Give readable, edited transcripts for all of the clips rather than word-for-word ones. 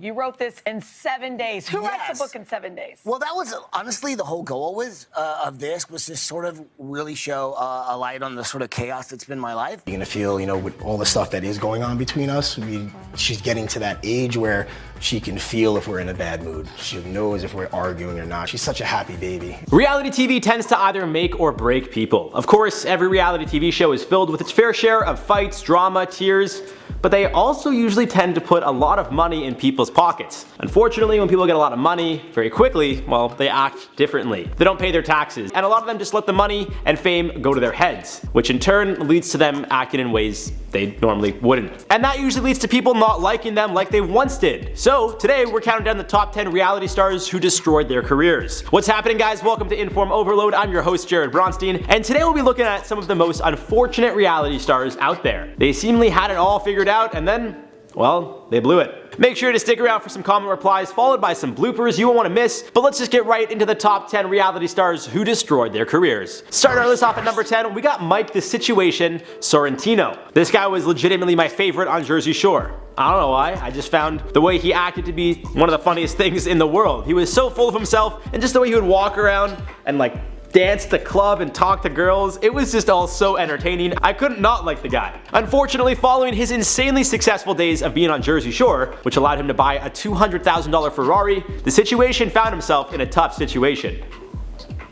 You wrote this in 7 days. Who writes a book in 7 days? Well, that was honestly the whole goal of this was to sort of really show a light on the sort of chaos that's been my life. You're gonna feel, with all the stuff that is going on between us, she's getting to that age where she can feel if we're in a bad mood. She knows if we're arguing or not. She's such a happy baby. Reality TV tends to either make or break people. Of course, every reality TV show is filled with its fair share of fights, drama, tears, but they also usually tend to put a lot of money in people's pockets. Unfortunately, when people get a lot of money very quickly, well, they act differently. They don't pay their taxes, and a lot of them just let the money and fame go to their heads, which in turn leads to them acting in ways they normally wouldn't. And that usually leads to people not liking them like they once did. So today we're counting down the top 10 reality stars who destroyed their careers. What's happening, guys? Welcome to InformOverload. I'm your host, Jared Bronstein, and today we'll be looking at some of the most unfortunate reality stars out there. They seemingly had it all figured out, and then, well, they blew it. Make sure to stick around for some comment replies followed by some bloopers you won't want to miss, but let's just get right into the top 10 reality stars who destroyed their careers. Starting our list off at number 10, we got Mike the Situation Sorrentino. This guy was legitimately my favorite on Jersey Shore. I don't know why, I just found the way he acted to be one of the funniest things in the world. He was so full of himself, and just the way he would walk around and dance the club and talk to girls, it was just all so entertaining. I couldn't not like the guy. Unfortunately, following his insanely successful days of being on Jersey Shore, which allowed him to buy a $200,000 Ferrari, the Situation found himself in a tough situation.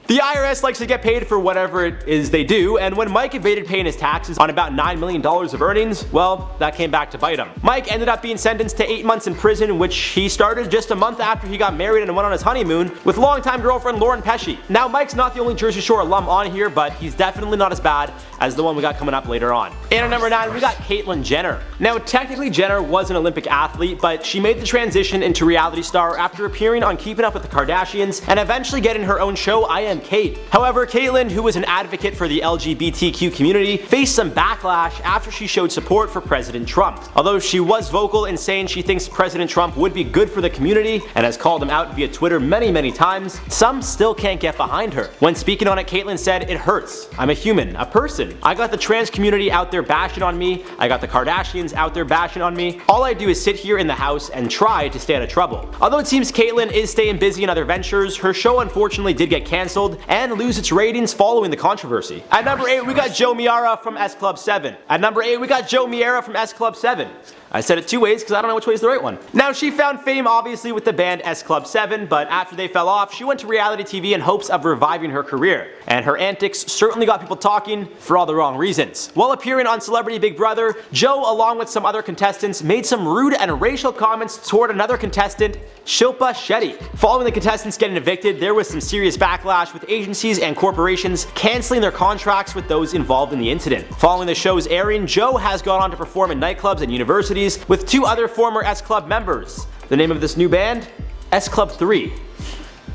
The IRS likes to get paid for whatever it is they do, and when Mike evaded paying his taxes on about $9 million of earnings, well, that came back to bite him. Mike ended up being sentenced to 8 months in prison, which he started just a month after he got married and went on his honeymoon with longtime girlfriend Lauren Pesci. Now, Mike's not the only Jersey Shore alum on here, but he's definitely not as bad as the one we got coming up later on. And at number 9, we got Caitlyn Jenner. Now, technically Jenner was an Olympic athlete, but she made the transition into reality star after appearing on Keeping Up with the Kardashians and eventually getting her own show, I Am Kate. However, Caitlyn, who was an advocate for the LGBTQ community, faced some backlash after she showed support for President Trump. Although she was vocal in saying she thinks President Trump would be good for the community and has called him out via Twitter many times, some still can't get behind her. When speaking on it, Caitlyn said, "It hurts. I'm a human, a person. I got the trans community out there bashing on me. I got the Kardashians out there bashing on me. All I do is sit here in the house and try to stay out of trouble." Although it seems Caitlyn is staying busy in other ventures, her show unfortunately did get cancelled and lose its ratings following the controversy. At number 8, we got Joe Miera from S Club 7. At number 8, we got Joe Miera from S Club 7. I said it two ways because I don't know which way is the right one. Now, she found fame obviously with the band S Club 7, but after they fell off, she went to reality TV in hopes of reviving her career. And her antics certainly got people talking for all the wrong reasons. While appearing on Celebrity Big Brother, Joe, along with some other contestants, made some rude and racial comments toward another contestant, Shilpa Shetty. Following the contestants getting evicted, there was some serious backlash with agencies and corporations canceling their contracts with those involved in the incident. Following the show's airing, Joe has gone on to perform in nightclubs and universities with 2 other former S Club members. The name of this new band? S Club 3.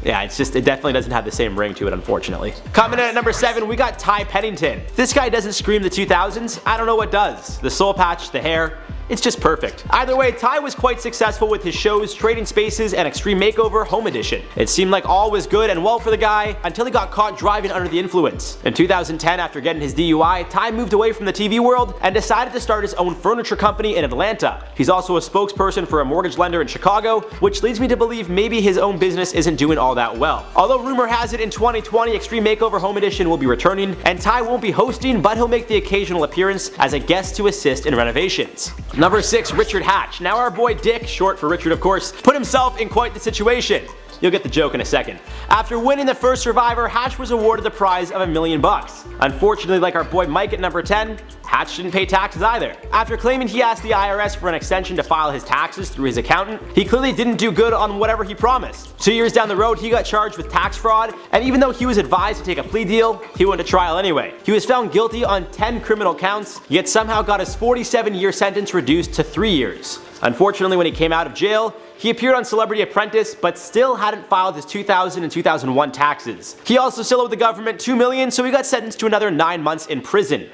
Yeah, it definitely doesn't have the same ring to it, unfortunately. Coming in at number 7, we got Ty Pennington. This guy doesn't scream the 2000s, I don't know what does. The soul patch, the hair, it's just perfect. Either way, Ty was quite successful with his shows Trading Spaces and Extreme Makeover Home Edition. It seemed like all was good and well for the guy until he got caught driving under the influence. In 2010, after getting his DUI, Ty moved away from the TV world and decided to start his own furniture company in Atlanta. He's also a spokesperson for a mortgage lender in Chicago, which leads me to believe maybe his own business isn't doing all that well. Although rumor has it in 2020 Extreme Makeover Home Edition will be returning, and Ty won't be hosting, but he'll make the occasional appearance as a guest to assist in renovations. Number 6, Richard Hatch. Now our boy Dick, short for Richard of course, put himself in quite the situation. You'll get the joke in a second. After winning the first Survivor, Hatch was awarded the prize of $1 million. Unfortunately, like our boy Mike at number 10, Hatch didn't pay taxes either. After claiming he asked the IRS for an extension to file his taxes through his accountant, he clearly didn't do good on whatever he promised. 2 years down the road, he got charged with tax fraud, and even though he was advised to take a plea deal, he went to trial anyway. He was found guilty on 10 criminal counts, yet somehow got his 47-year sentence reduced to 3 years. Unfortunately, when he came out of jail, he appeared on Celebrity Apprentice, but still hadn't filed his 2000 and 2001 taxes. He also still owed the government $2 million, so he got sentenced to another 9 months in prison.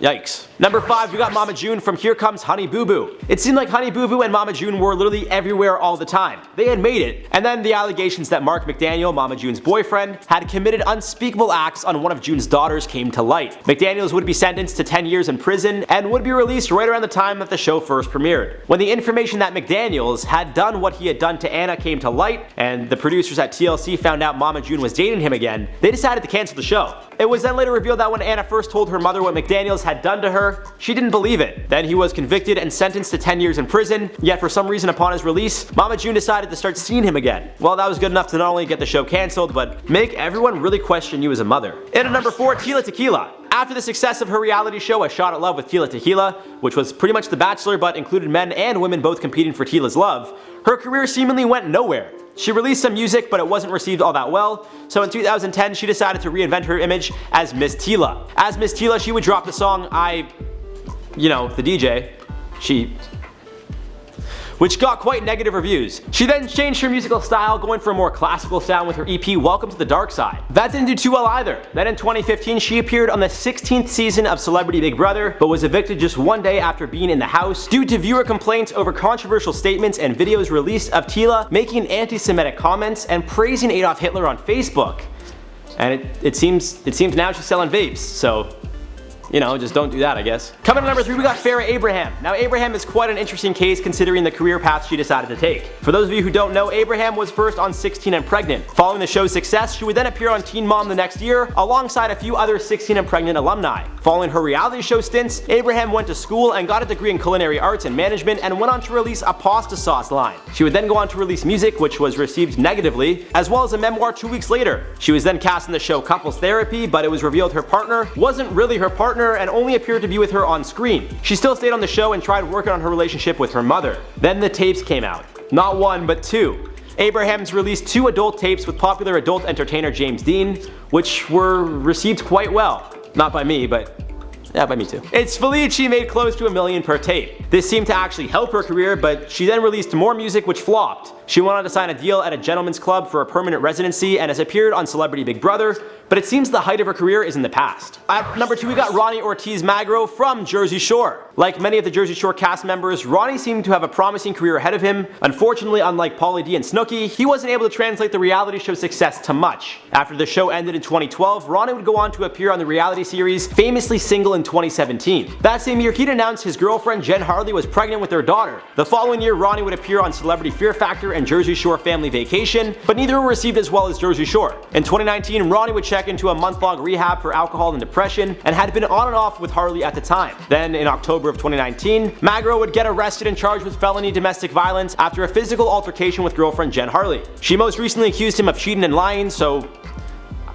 Yikes. Number 5, we got Mama June from Here Comes Honey Boo Boo. It seemed like Honey Boo Boo and Mama June were literally everywhere all the time. They had made it. And then the allegations that Mark McDaniel, Mama June's boyfriend, had committed unspeakable acts on one of June's daughters came to light. McDaniels would be sentenced to 10 years in prison and would be released right around the time that the show first premiered. When the information that McDaniels had done what he had done to Anna came to light, and the producers at TLC found out Mama June was dating him again, they decided to cancel the show. It was then later revealed that when Anna first told her mother what McDaniels had done to her, she didn't believe it. Then he was convicted and sentenced to 10 years in prison, yet for some reason upon his release, Mama June decided to start seeing him again. Well, that was good enough to not only get the show cancelled, but make everyone really question you as a mother. And at number 4, Tila Tequila. After the success of her reality show A Shot at Love with Tila Tequila, which was pretty much The Bachelor but included men and women both competing for Tila's love, her career seemingly went nowhere. She released some music, but it wasn't received all that well, so in 2010 she decided to reinvent her image as Miss Tila. As Miss Tila, she would drop the song the DJ, which got quite negative reviews. She then changed her musical style, going for a more classical sound with her EP Welcome to the Dark Side. That didn't do too well either. Then in 2015 she appeared on the 16th season of Celebrity Big Brother, but was evicted just one day after being in the house due to viewer complaints over controversial statements and videos released of Tila making anti-Semitic comments and praising Adolf Hitler on Facebook. And it seems now she's selling vapes, so just don't do that, I guess. Coming to number 3, we got Farrah Abraham. Now, Abraham is quite an interesting case considering the career path she decided to take. For those of you who don't know, Abraham was first on 16 and Pregnant. Following the show's success, she would then appear on Teen Mom the next year, alongside a few other 16 and Pregnant alumni. Following her reality show stints, Abraham went to school and got a degree in culinary arts and management and went on to release a pasta sauce line. She would then go on to release music, which was received negatively, as well as a memoir 2 weeks later. She was then cast in the show Couples Therapy, but it was revealed her partner wasn't really her partner and only appeared to be with her on screen. She still stayed on the show and tried working on her relationship with her mother. Then the tapes came out. Not 1, but 2. Abraham's released 2 adult tapes with popular adult entertainer James Dean, which were received quite well. Not by me, but yeah, by me too. It's believed she made close to $1 million per tape. This seemed to actually help her career, but she then released more music which flopped. She went on to sign a deal at a gentleman's club for a permanent residency and has appeared on Celebrity Big Brother, but it seems the height of her career is in the past. At number 2, we got Ronnie OrtizMagro from Jersey Shore. Like many of the Jersey Shore cast members, Ronnie seemed to have a promising career ahead of him. Unfortunately, unlike Pauly D and Snooki, he wasn't able to translate the reality show's success to much. After the show ended in 2012, Ronnie would go on to appear on the reality series Famously Single in 2017. That same year, he'd announced his girlfriend Jen Harley was pregnant with their daughter. The following year, Ronnie would appear on Celebrity Fear Factor and Jersey Shore Family Vacation, but neither were received as well as Jersey Shore. In 2019, Ronnie would check into a month-long rehab for alcohol and depression and had been on and off with Harley at the time. Then in October of 2019, Magro would get arrested and charged with felony domestic violence after a physical altercation with girlfriend Jen Harley. She most recently accused him of cheating and lying, so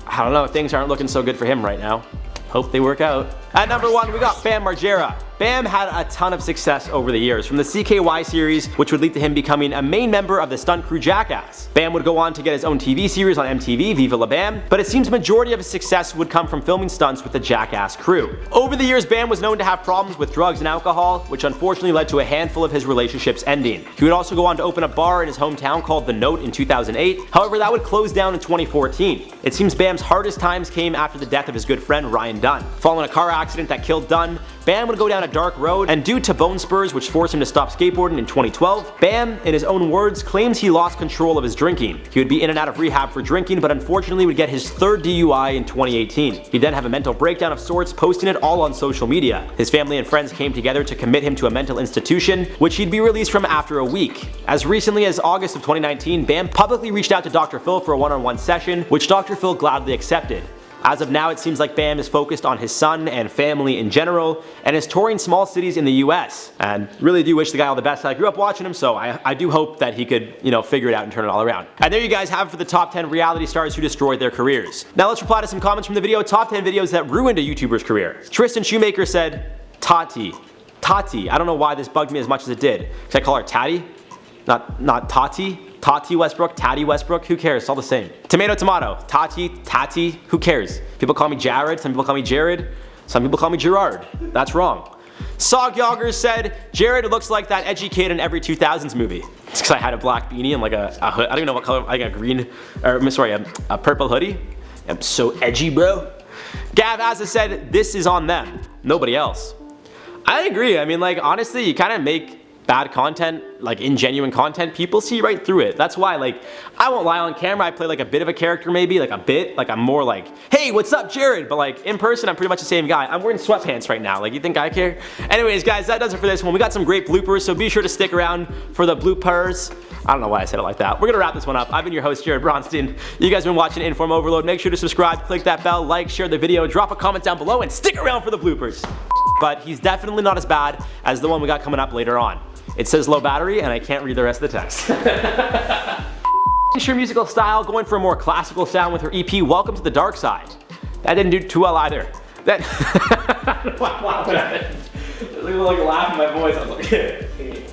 I don't know, things aren't looking so good for him right now. Hope they work out. At number 1, we got Bam Margera. Bam had a ton of success over the years, from the CKY series, which would lead to him becoming a main member of the stunt crew Jackass. Bam would go on to get his own TV series on MTV, Viva La Bam, but it seems the majority of his success would come from filming stunts with the Jackass crew. Over the years, Bam was known to have problems with drugs and alcohol, which unfortunately led to a handful of his relationships ending. He would also go on to open a bar in his hometown called The Note in 2008, however that would close down in 2014. It seems Bam's hardest times came after the death of his good friend Ryan Dunn. Following a car accident that killed Dunn, Bam would go down a dark road, and due to bone spurs which forced him to stop skateboarding in 2012, Bam, in his own words, claims he lost control of his drinking. He would be in and out of rehab for drinking, but unfortunately would get his 3rd DUI in 2018. He'd then have a mental breakdown of sorts, posting it all on social media. His family and friends came together to commit him to a mental institution, which he'd be released from after a week. As recently as August of 2019, Bam publicly reached out to Dr. Phil for a one-on-one session, which Dr. Phil gladly accepted. As of now, it seems like Bam is focused on his son and family in general, and is touring small cities in the US. And really do wish the guy all the best. I grew up watching him, so I do hope that he could, figure it out and turn it all around. And there you guys have it for the top 10 reality stars who destroyed their careers. Now let's reply to some comments from the video, top 10 videos that ruined a YouTuber's career. Tristan Shoemaker said, Tati. I don't know why this bugged me as much as it did. Should I call her Tatty? Not Tati? Tati Westbrook, Tatty Westbrook, who cares? It's all the same. Tomato, Tati, who cares? People call me Jared, some people call me Jared, some people call me Gerard. That's wrong. Sog Yogger said, Jared looks like that edgy kid in every 2000s movie. It's because I had a black beanie and like a hood, I don't even know what color, like a green, or I'm sorry, a purple hoodie. I'm so edgy, bro. Gav has said this is on them, nobody else. I agree. I mean, like, honestly, you kind of make bad content, like ingenuine content, people see right through it. That's why, like, I won't lie, on camera I play like a bit of a character, maybe like a bit, like I'm more like, hey, what's up, Jared? But like in person I'm pretty much the same guy. I'm wearing sweatpants right now, like, you think I care? Anyways guys, that does it for this one. We got some great bloopers, so be sure to stick around for the bloopers. I don't know why I said it like that. We're gonna wrap this one up. I've been your host, Jared Bronstein. You guys have been watching Inform Overload. Make sure to subscribe, click that bell, like, share the video, drop a comment down below, and stick around for the bloopers. But he's definitely not as bad as the one we got coming up later on. It says low battery, and I can't read the rest of the text. Her musical style, going for a more classical sound with her EP, Welcome to the Dark Side. That didn't do too well either. That, I don't know why I laughed at it. It was like a laugh in my voice. I was like,